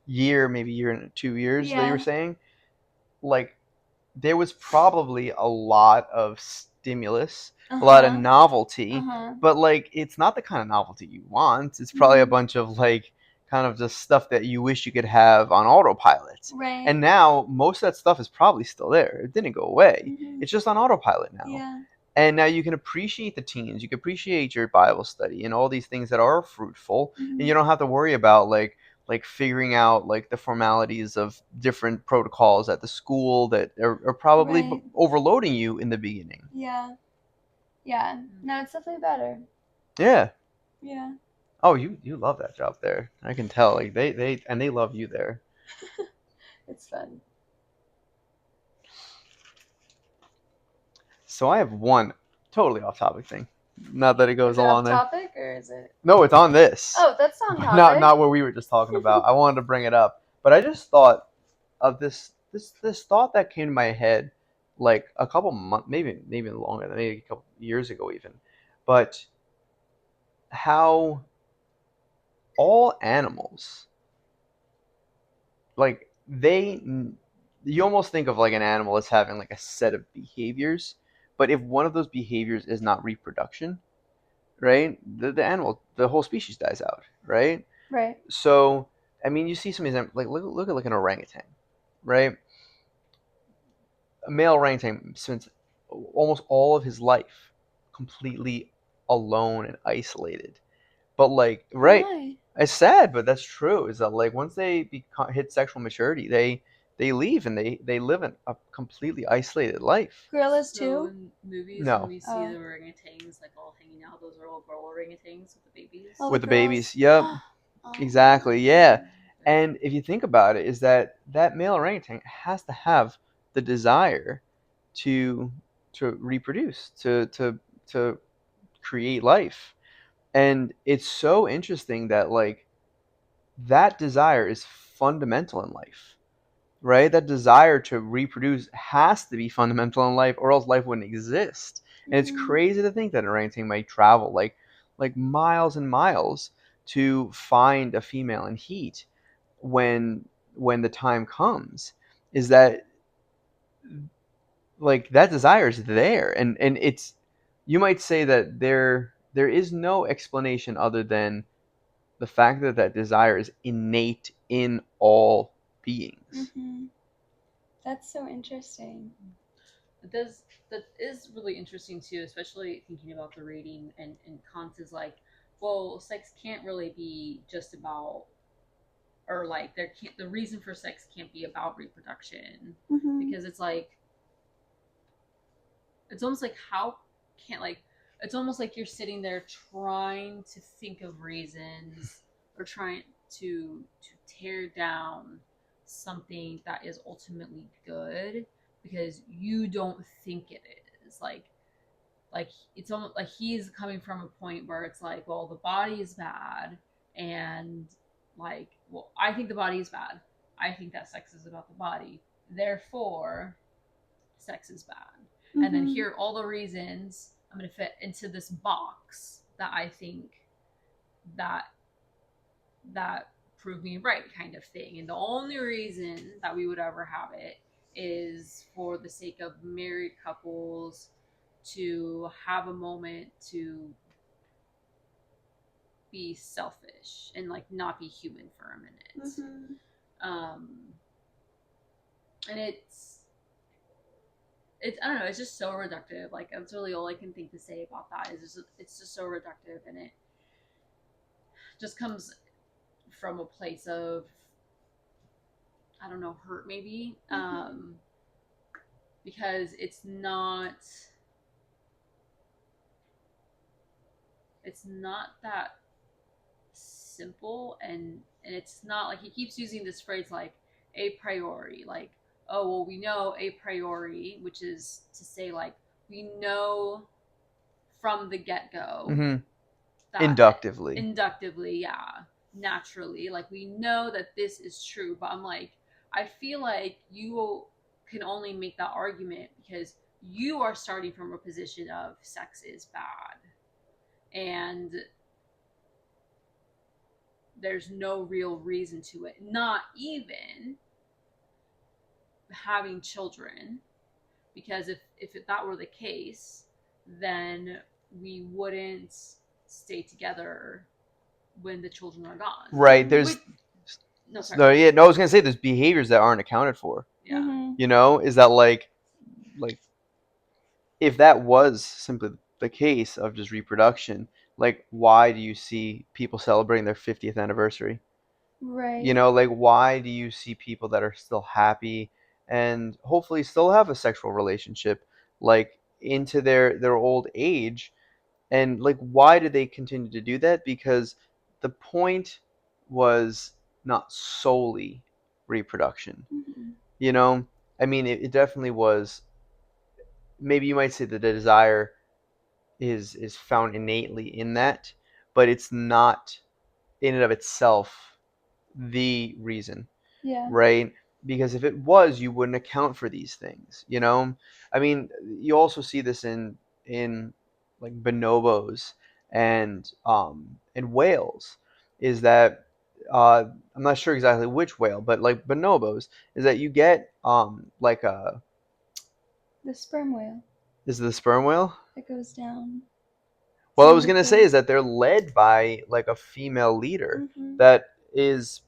year, maybe year and 2 years that you were saying, like there was probably a lot of stimulus, a lot of novelty, but like it's not the kind of novelty you want. It's probably a bunch of like kind of just stuff that you wish you could have on autopilot. Right. And now most of that stuff is probably still there. It didn't go away. It's just on autopilot now. Yeah. And now you can appreciate the teens. You can appreciate your Bible study and all these things that are fruitful, and you don't have to worry about like figuring out like the formalities of different protocols at the school that are probably overloading you in the beginning. Yeah. Yeah. No, it's definitely better. Yeah. Yeah. Oh, you love that job there. I can tell. Like they love you there. It's fun. So I have one totally off topic thing. Not that it goes Is it along off there. topic or is it? No, it's on this. Oh, that's on topic. Not what we were just talking about. I wanted to bring it up, but I just thought of this thought that came to my head like a couple months, maybe longer, maybe a couple years ago even, but how all animals, like you almost think of like an animal as having like a set of behaviors, but if one of those behaviors is not reproduction, right, the whole species dies out, right? Right. So I mean, you see some examples, like look at like an orangutan, right? A male orangutan spends almost all of his life completely alone and isolated. But like, right, Why? it's sad, but that's true. Is that like once they hit sexual maturity, they leave and they live a completely isolated life. Gorillas So too? in movies, No. when we see Oh. the orangutans like all hanging out, those are all girl orangutans with the babies. Oh, With the girls. babies, yep, Oh. exactly, yeah. And if you think about it, is that male orangutan has to have the desire to reproduce, to create life. And it's so interesting that like that desire is fundamental in life, right? That desire to reproduce has to be fundamental in life, or else life wouldn't exist. And it's Mhm. crazy to think that an orangutan might travel like miles and miles to find a female in heat when the time comes. Is that like that desire is there, and it's, you might say that there is no explanation other than the fact that that desire is innate in all beings. Mhm. That's so interesting. That is really interesting too, especially thinking about the reading and Kant is like, well, sex can't really be just about, or like there can't, the reason for sex can't be about reproduction, Mhm. because it's like, it's almost like how can't like, it's almost like you're sitting there trying to think of reasons or trying to tear down something that is ultimately good because you don't think it is like it's almost like he's coming from a point where it's like, well, the body is bad, and like, well, I think the body is bad, I think that sex is about the body, therefore sex is bad. Mhm. And then here are all the reasons I'm going to fit into this box that I think that prove me right, kind of thing. And the only reason that we would ever have it is for the sake of married couples to have a moment to be selfish and like not be human for a minute. Mhm. And it's I don't know, it's just so reductive. Like that's really all I can think to say about that is it's just so reductive, and it just comes from a place of, I don't know, hurt maybe. Because it's not that simple, and it's not like, he keeps using this phrase like a priori, like, oh well, we know a priori, which is to say like we know from the get-go, Mm-hmm. that inductively, yeah, naturally, like we know that this is true. But I'm like, I feel like you can only make that argument because you are starting from a position of sex is bad, and there's no real reason to it, not even having children, because if that were the case, then we wouldn't stay together when the children are gone. Right. There's I was gonna say there's behaviors that aren't accounted for. Yeah. Mhm. You know, is that like if that was simply the case of just reproduction, like why do you see people celebrating their 50th anniversary? Right. You know, like why do you see people that are still happy and hopefully still have a sexual relationship like into their old age? And like why do they continue to do that? Because the point was not solely reproduction. Mhm. You know, I mean, it definitely was maybe you might say that the desire is found innately in that, but it's not in and of itself the reason, Yeah. right? Because if it was, you wouldn't account for these things, you know? I mean, you also see this in like bonobos and whales, is that I'm not sure exactly which whale, but like bonobos, is that you get like a The sperm whale is it the sperm whale? that goes down. Well, I Same was with gonna say is that they're led by like a female leader Mhm. that is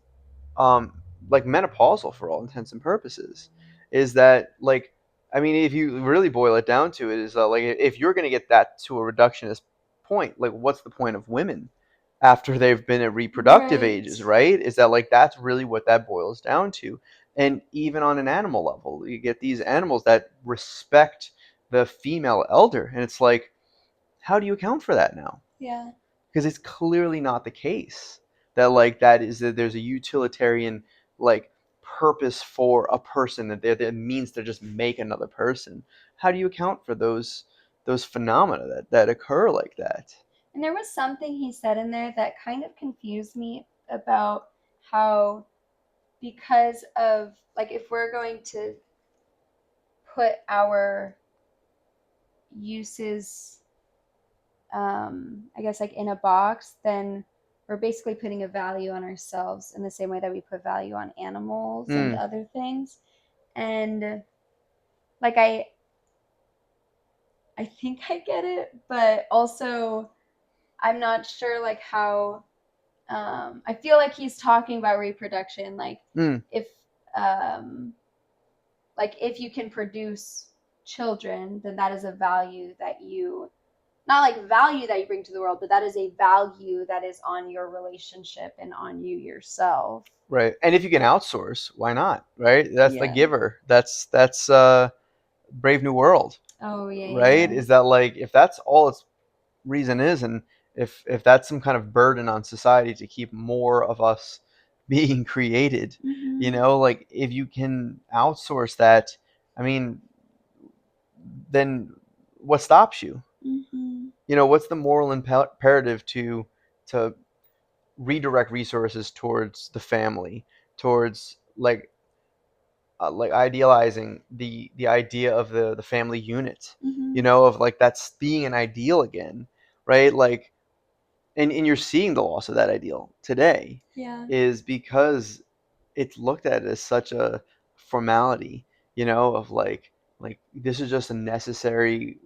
like menopausal for all intents and purposes. Is that like, I mean, if you really boil it down to it, is like if you're gonna get that to a reductionist point, like what's the point of women after they've been at reproductive ages, right? Is that like that's really what that boils down to. And even on an animal level, you get these animals that respect the female elder, and it's like, how do you account for that now? Yeah. Because it's clearly not the case that like that is that there's a utilitarian like purpose for a person that means to just make another person. How do you account for those phenomena that occur like that? And there was something he said in there that kind of confused me about how, because of, like, if we're going to put our uses, I guess, like in a box, then we're basically putting a value on ourselves in the same way that we put value on animals and other things. And like I think I get it, but also I'm not sure like how. I feel like he's talking about reproduction, like if um, like if you can produce children, then that is a value that you, not like value that you bring to the world, but that is a value that is on your relationship and on you yourself. Right. And if you can outsource, why not? Right. That's the Yeah. giver. That's Brave New World. Oh yeah. Right. Yeah. Is that like if that's all its reason is, and if that's some kind of burden on society to keep more of us being created, you Mhm. know, like if you can outsource that, I mean, then what stops you? Mhm. You know, what's the moral imperative to redirect resources towards the family, towards like idealizing the idea of the family unit, Mhm. you know, of like that's being an ideal again, right? Like, and you're seeing the loss of that ideal today, Yeah. is because it's looked at as such a formality, you know, of like this is just a necessary,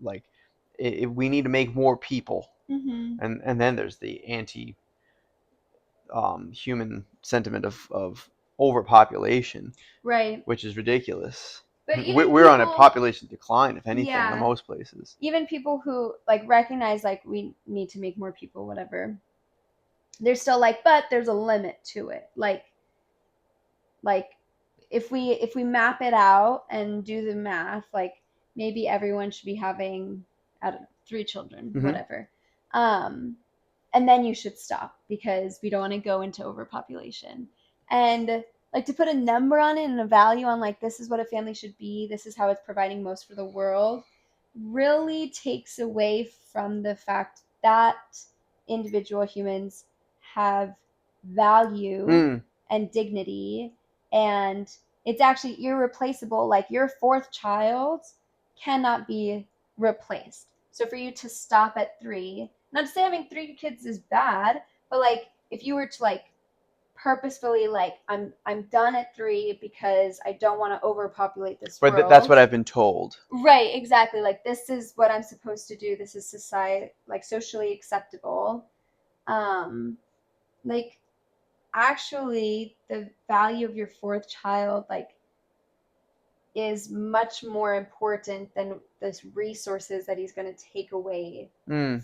like we need to make more people, Mhm. and then there's the anti human sentiment of overpopulation, Right. which is ridiculous. But even We're on a people, population decline, if anything, in yeah, most places. even people who like recognize like we need to make more people, whatever, they're still like, but there's a limit to it. Like if we map it out and do the math, like maybe everyone should be having, I don't know, 3 children, Mhm. whatever. And then you should stop because we don't want to go into overpopulation. And like to put a number on it and a value on like this is what a family should be, this is how it's providing most for the world, really takes away from the fact that individual humans have value Mm. and dignity, and it's actually irreplaceable. Like your fourth child cannot be replaced. So for you to stop at 3, not to say having 3 kids is bad, but like if you were to like purposefully like I'm done at 3 because I don't want to overpopulate this But world. that's what I've been told. Right, exactly. Like this is what I'm supposed to do. This is society, like socially acceptable. Like actually the value of your fourth child like is much more important than the resources that he's going to take away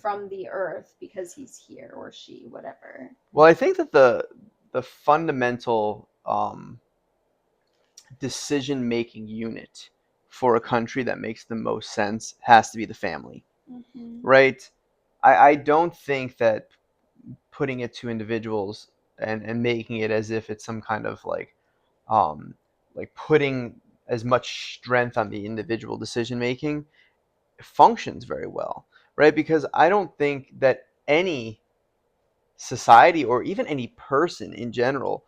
from the earth because he's here, or she, whatever. Well, I think that the fundamental decision making unit for a country that makes the most sense has to be the family, right? I don't think that putting it to individuals and making it as if it's some kind of um, like putting as much strength on the individual decision making, functions very well, right? Because I don't think that any society or even any person in general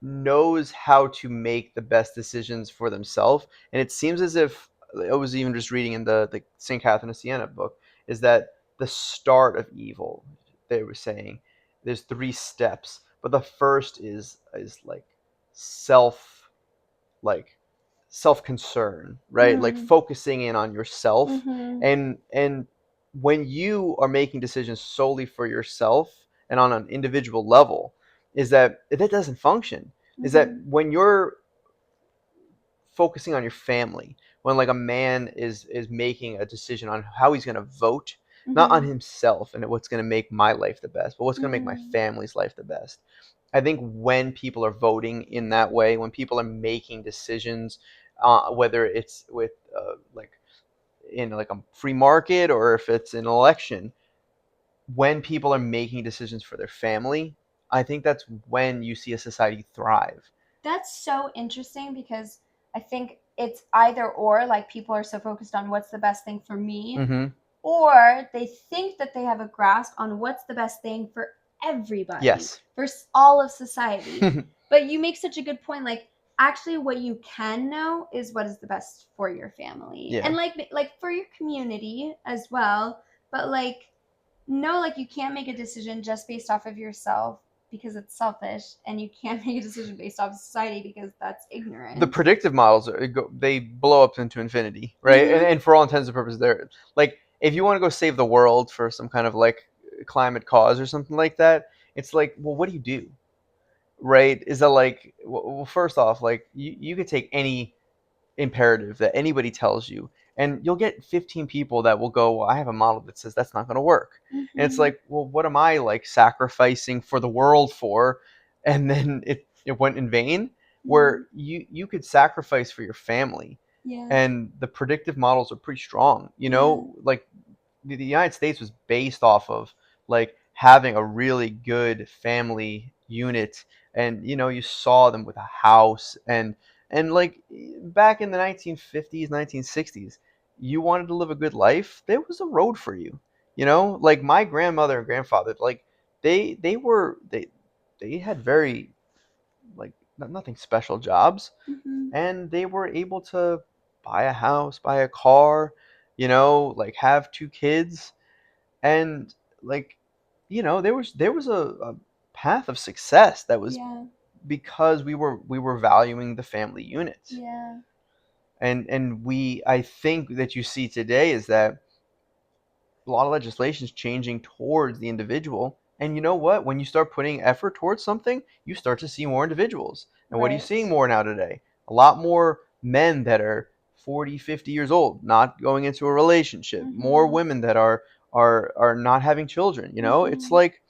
knows how to make the best decisions for themselves. And it seems as if, I was even just reading in the St. Catherine of Siena book, is that the start of evil, they were saying, there's 3 steps, but the first is like self like self concern, right? Like focusing in on yourself. And when you are making decisions solely for yourself and on an individual level, is that doesn't function. Is that when you're focusing on your family, when like a man is making a decision on how he's going to vote, not on himself and what's going to make my life the best, but what's going to make my family's life the best. I think when people are voting in that way, when people are making decisions, whether it's with like in like a free market or if it's an election, when people are making decisions for their family, I think that's when you see a society thrive. That's so interesting because I think it's either or, like people are so focused on what's the best thing for me, or they think that they have a grasp on what's the best thing for everybody, Yes. for all of society. But you make such a good point, like actually what you can know is what is the best for your family. Yeah. And like for your community as well, but like no, like you can't make a decision just based off of yourself because it's selfish, and you can't make a decision based off of society because that's ignorant. The predictive models they blow up into infinity, right? And for all intents and purposes, they're like, if you want to go save the world for some kind of like climate cause or something like that, it's like, well, what do? Right? Is that like, well, first off, like you could take any imperative that anybody tells you, and you'll get 15 people that will go, well, I have a model that says that's not going to work. And it's like, well, what am I like sacrificing for the world for? And then it went in vain. Where you could sacrifice for your family. Yeah. And the predictive models are pretty strong, like the United States was based off of like having a really good family unit. And you saw them with a house. And like back in the 1950s, 1960s, you wanted to live a good life, there was a road for you. Like my grandmother and grandfather, like they had very like nothing special jobs, and they were able to buy a house, buy a car, like have 2 kids. And like there was a path of success that was because we were valuing the family unit. Yeah. And I think that you see today is that a lot of legislation is changing towards the individual. And you know what? When you start putting effort towards something, you start to see more individuals. And what are you seeing more now today? A lot more men that are 40, 50 years old, not going into a relationship. More women that are not having children. It's like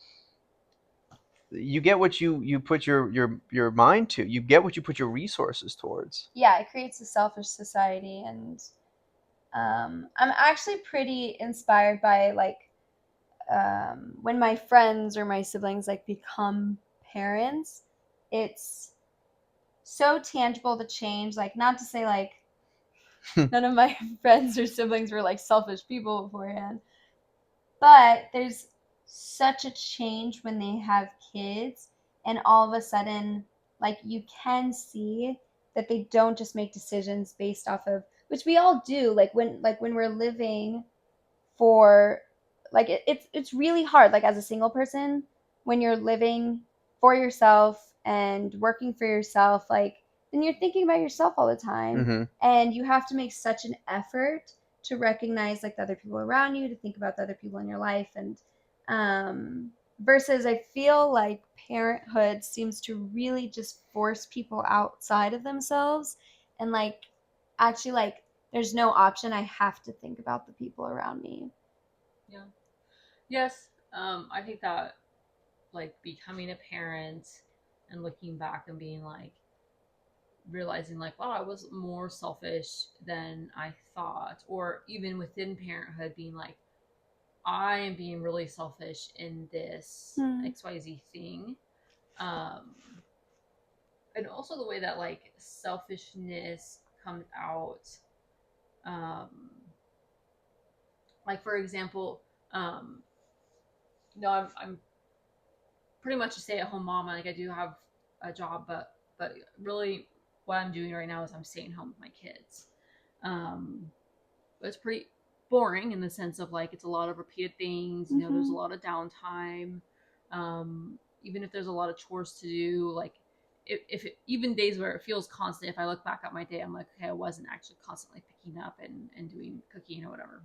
you get what you put your mind to. You get what you put your resources towards. Yeah, it creates a selfish society. And I'm actually pretty inspired by like when my friends or my siblings like become parents. It's so tangible, the change. Like, not to say like none of my friends or siblings were like selfish people beforehand, but there's such a change when they have kids, and all of a sudden like you can see that they don't just make decisions based off of, which we all do, like when we're living for like it's really hard, like as a single person, when you're living for yourself and working for yourself, like then you're thinking about yourself all the time. And you have to make such an effort to recognize like the other people around you, to think about the other people in your life. And versus I feel like parenthood seems to really just force people outside of themselves, and like actually like there's no option, I have to think about the people around me. Yeah. Yes. I think that like becoming a parent and looking back and being like realizing like, wow, I was more selfish than I thought. Or even within parenthood being like, I am being really selfish in this XYZ thing. and also the way that like selfishness comes out, um like for example, um I'm pretty much a stay-at-home mom. Like I do have a job, but really what I'm doing right now is I'm staying home with my kids. But it's pretty boring in the sense of like it's a lot of repeated things. You know, there's a lot of downtime. Even if there's a lot of chores to do, like even days where it feels constant, if I look back at my day, I'm like, okay, I wasn't actually constantly picking up and doing cooking or whatever.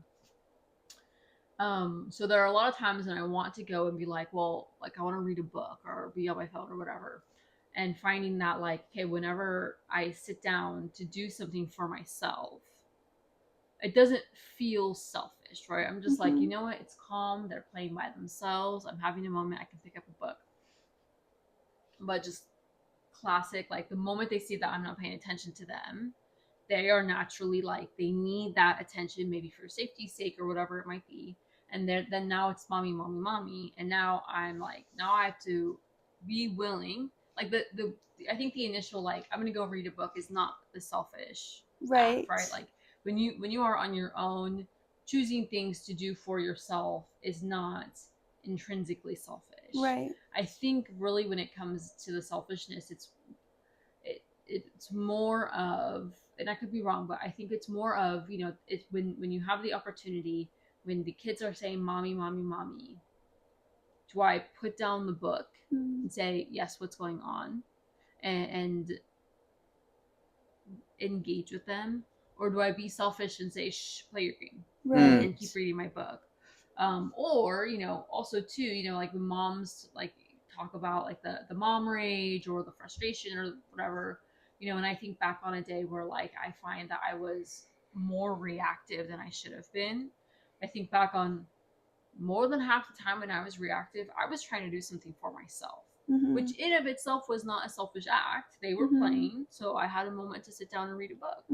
So there are a lot of times when I want to go and be like, well, like I want to read a book or be on my phone or whatever. And finding that like, okay, whenever I sit down to do something for myself, it doesn't feel selfish, right? I'm just like, you know what? It's calm. They're playing by themselves. I'm having a moment. I can pick up a book. But just classic, like the moment they see that I'm not paying attention to them, they are naturally like, they need that attention, maybe for safety's sake or whatever it might be. And then now it's mommy, mommy, mommy. And now I'm like, now I have to be willing. Like I think the initial like, I'm gonna go read a book is not the selfish Right. act, right? Like when you are on your own, choosing things to do for yourself is not intrinsically selfish. Right. I think really when it comes to the selfishness, it's more of, and I could be wrong, but I think it's more of, you know, it's when you have the opportunity, when the kids are saying mommy, mommy, mommy, do I put down the book and say, yes, what's going on, and engage with them, or do I be selfish and say, shh, play your game, Right. and keep reading my book? Or, you know, also too, you know, like when moms like talk about like the mom rage or the frustration or whatever, you know, and I think back on a day where like I find that I was more reactive than I should have been. I think back on more than half the time when I was reactive, I was trying to do something for myself, which in of itself was not a selfish act. They were playing, so I had a moment to sit down and read a book.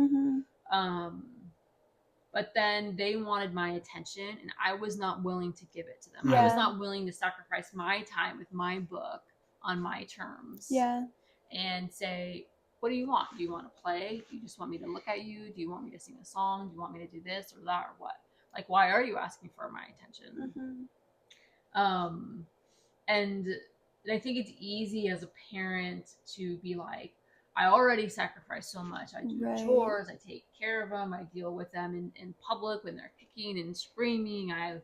But then they wanted my attention, and I was not willing to give it to them. I was not willing to sacrifice my time with my book on my terms. Yeah. And say, what do you want? Do you want to play? Do you just want me to look at you? Do you want me to sing a song? Do you want me to do this or that or what? Like, why are you asking for my attention? And I think it's easy as a parent to be like, I already sacrifice so much. I do chores, I take care of them, I deal with them in public when they're kicking and screaming, I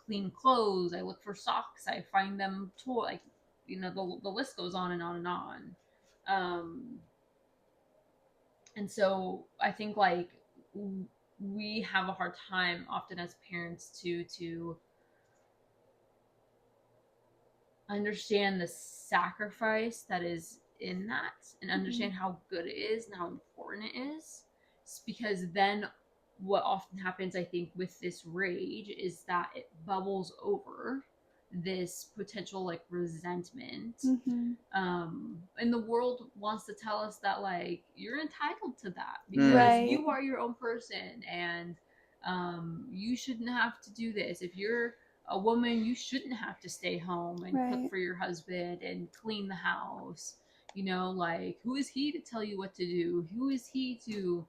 clean clothes, I look for socks, I find them toy, like, you know, the list goes on and on and on. And so I think like we have a hard time often as parents to understand the sacrifice that is in that and understand how good it is and how important it is. It's because then what often happens, I think, with this rage is that it bubbles over this potential like resentment. And the world wants to tell us that like you're entitled to that because you are your own person, and you shouldn't have to do this. If you're a woman, you shouldn't have to stay home and cook for your husband and clean the house. You know, like, who is he to tell you what to do? Who is he to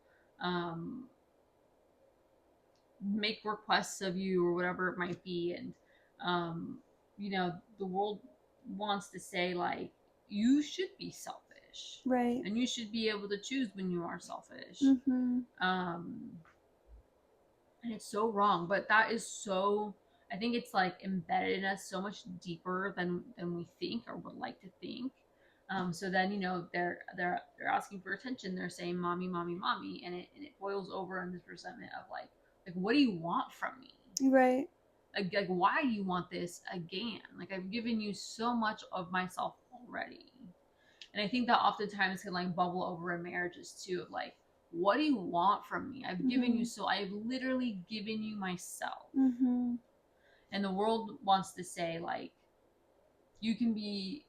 make requests of you or whatever it might be? And you know, the world wants to say like you should be selfish, right? And you should be able to choose when you are selfish. And it's so wrong, but that is so, I think it's like embedded in us so much deeper than we think or would like to think. So then, you know, they're asking for attention. They're saying mommy, mommy, mommy, and it boils over in this resentment of like what do you want from me? Right. Like why do you want this again? Like, I've given you so much of myself already. And I think that oftentimes can like bubble over in marriages too, of like, what do you want from me? I've given you so, I've literally given you myself. And the world wants to say like, you can be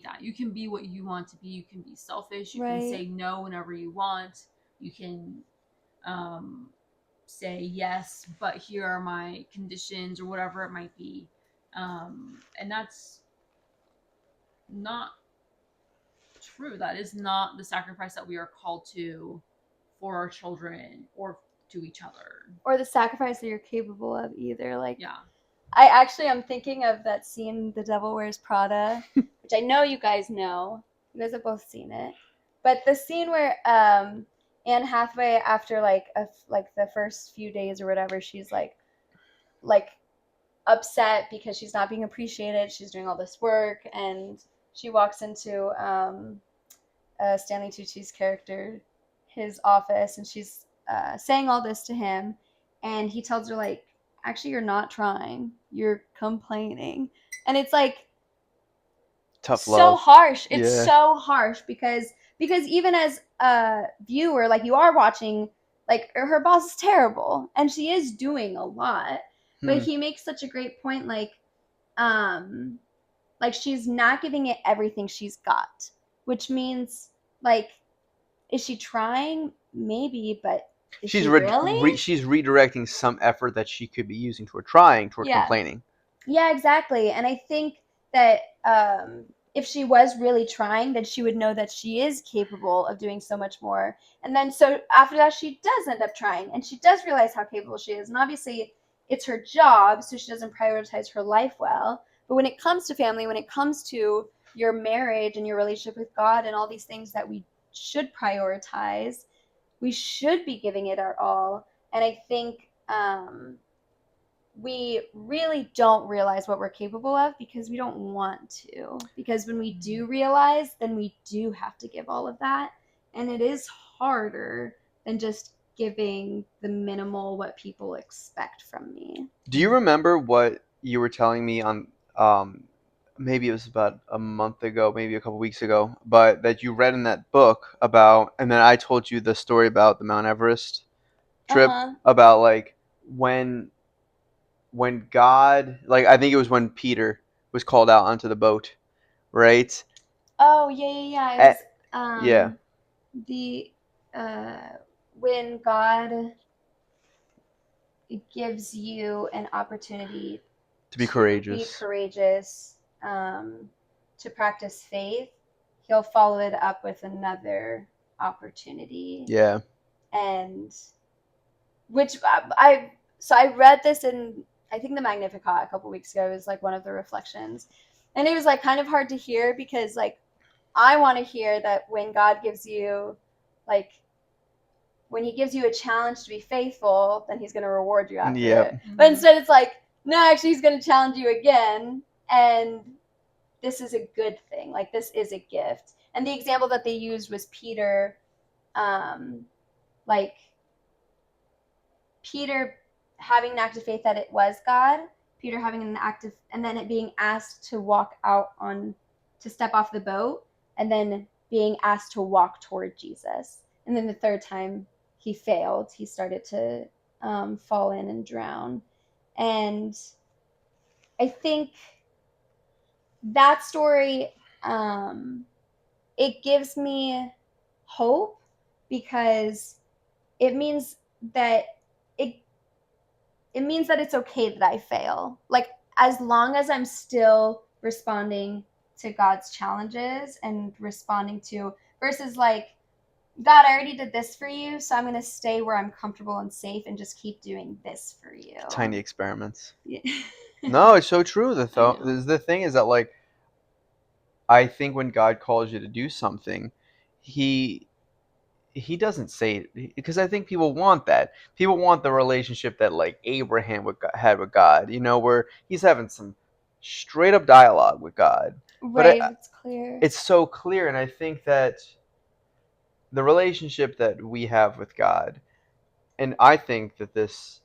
that. You can be what you want to be. You can be selfish. You can say no whenever you want. You can say yes, but here are my conditions or whatever it might be. And that's not true. That is not the sacrifice that we are called to for our children or to each other. Or the sacrifice that you're capable of either. Like, Yeah. I'm thinking of that scene, The Devil Wears Prada, which I know you guys know. You guys have both seen it. But the scene where Anne Hathaway, after like the first few days or whatever, she's like upset because she's not being appreciated. She's doing all this work, and she walks into Stanley Tucci's character, his office, and she's saying all this to him, and he tells her like, actually, you're not trying, you're complaining. And it's like Tough so love. harsh. It's Yeah. so harsh because even as a viewer, like, you are watching, like, her boss is terrible and she is doing a lot, but he makes such a great point, like she's not giving it everything she's got, which means, like, is she trying? Maybe, but is she's she really? she's redirecting some effort that she could be using toward complaining. Yeah, exactly. And I think that if she was really trying, then she would know that she is capable of doing so much more. And then so after that, she does end up trying, and she does realize how capable she is. And obviously, it's her job, so she doesn't prioritize her life well. But when it comes to family, when it comes to your marriage and your relationship with God and all these things that we should prioritize, we should be giving it our all. And I think we really don't realize what we're capable of because we don't want to. Because when we do realize, then we do have to give all of that. And it is harder than just giving the minimal what people expect from me. Do you remember what you were telling me on maybe it was about a month ago, maybe a couple weeks ago, but that you read in that book about, and then I told you the story about the Mount Everest trip, about like when God, like, I think it was when Peter was called out onto the boat, right? Oh, yeah. It was yeah. The when God gives you an opportunity to be courageous, to practice faith, he'll follow it up with another opportunity. Yeah. And which I read this in, I think, the Magnificat a couple weeks ago. It was like one of the reflections, and it was like kind of hard to hear because, like, I want to hear that when God gives you, like, when he gives you a challenge to be faithful, then he's going to reward you after it. But instead it's like, no, actually he's going to challenge you again, and this is a good thing. Like, this is a gift. And the example that they used was Peter, like, Peter having an act of faith that it was God, Peter having an act of, and then it being asked to walk out to step off the boat, and then being asked to walk toward Jesus. And then the third time he failed. He started to fall in and drown. And I think that story, it gives me hope because it means that it means that it's okay that I fail. Like, as long as I'm still responding to God's challenges and responding to, versus like, God, I already did this for you, so I'm going to stay where I'm comfortable and safe and just keep doing this for you. Tiny experiments. Yeah. No, it's so true. The thing is that, like, I think when God calls you to do something, he doesn't say it, because I think people want that. People want the relationship that, like, Abraham had with God, where he's having some straight up dialogue with God. Right, but it's clear. It's so clear, and I think that the relationship that we have with God, and I think that this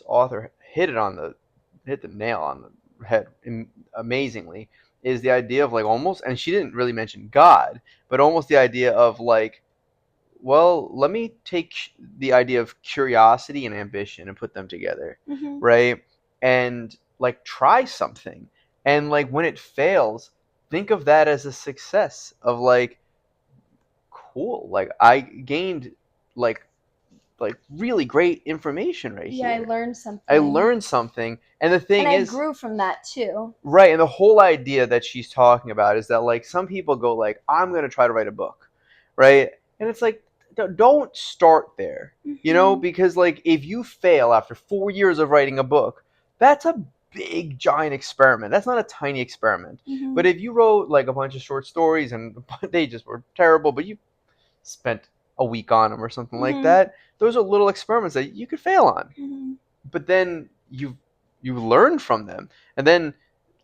author hit the nail on the head amazingly, is the idea of, like, almost, and she didn't really mention God, but almost the idea of, like, well, let me take the idea of curiosity and ambition and put them together, right? And, like, try something, and, like, when it fails, think of that as a success of, like, cool, like, I gained, like, like really great information right Yeah, I here. learned something. I learned something, and the thing and is, I grew from that too. right, and the whole idea that she's talking about is that like some people go like, I'm gonna try to write a book, right? And it's like, don't start there, you know, Mhm. because like if you fail after 4 years of writing a book, that's a big giant experiment. That's not a tiny experiment. Mhm. But if you wrote like a bunch of short stories and they just were terrible, but you spent a week on them or something like Mhm. that, those are little experiments that you could fail on. Mhm. But then you learn from them, and then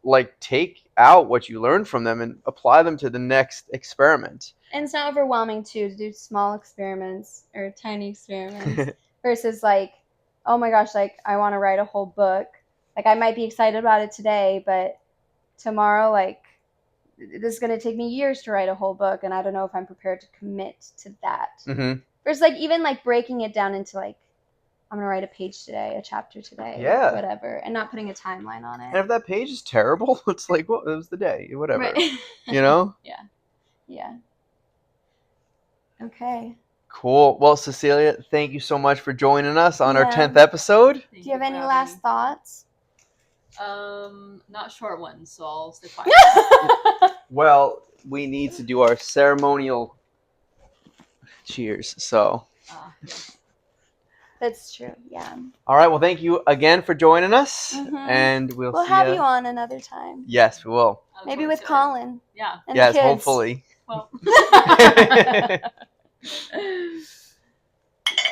like take out what you learned from them and apply them to the next experiment. And it's not overwhelming too to do small experiments or tiny experiments versus like, oh my gosh, like I want to write a whole book. Like I might be excited about it today, but tomorrow, like this is going to take me years to write a whole book, and I don't know if I'm prepared to commit to that. Mm-hmm. Versus like even like breaking it down into like, I'm going to write a page today, a chapter today, Yeah. whatever, and not putting a timeline on it. And if that page is terrible, it's like, well, it was the day, whatever. Right. You know? Yeah. Okay. Cool. Well, Cecilia, thank you so much for joining us on our Yeah. 10th episode. Thank Do you have for any having last me. thoughts? Not short ones, so I'll stay quiet. Well, we need to do our ceremonial cheers. So, Yeah. That's true. Yeah. all right. Well, thank you again for joining us, Mhm. and we'll We'll see have ya. you on another time. Yes, we will. I look Maybe forward with to it. Colin Yeah. and Yes, the kids. hopefully. Well.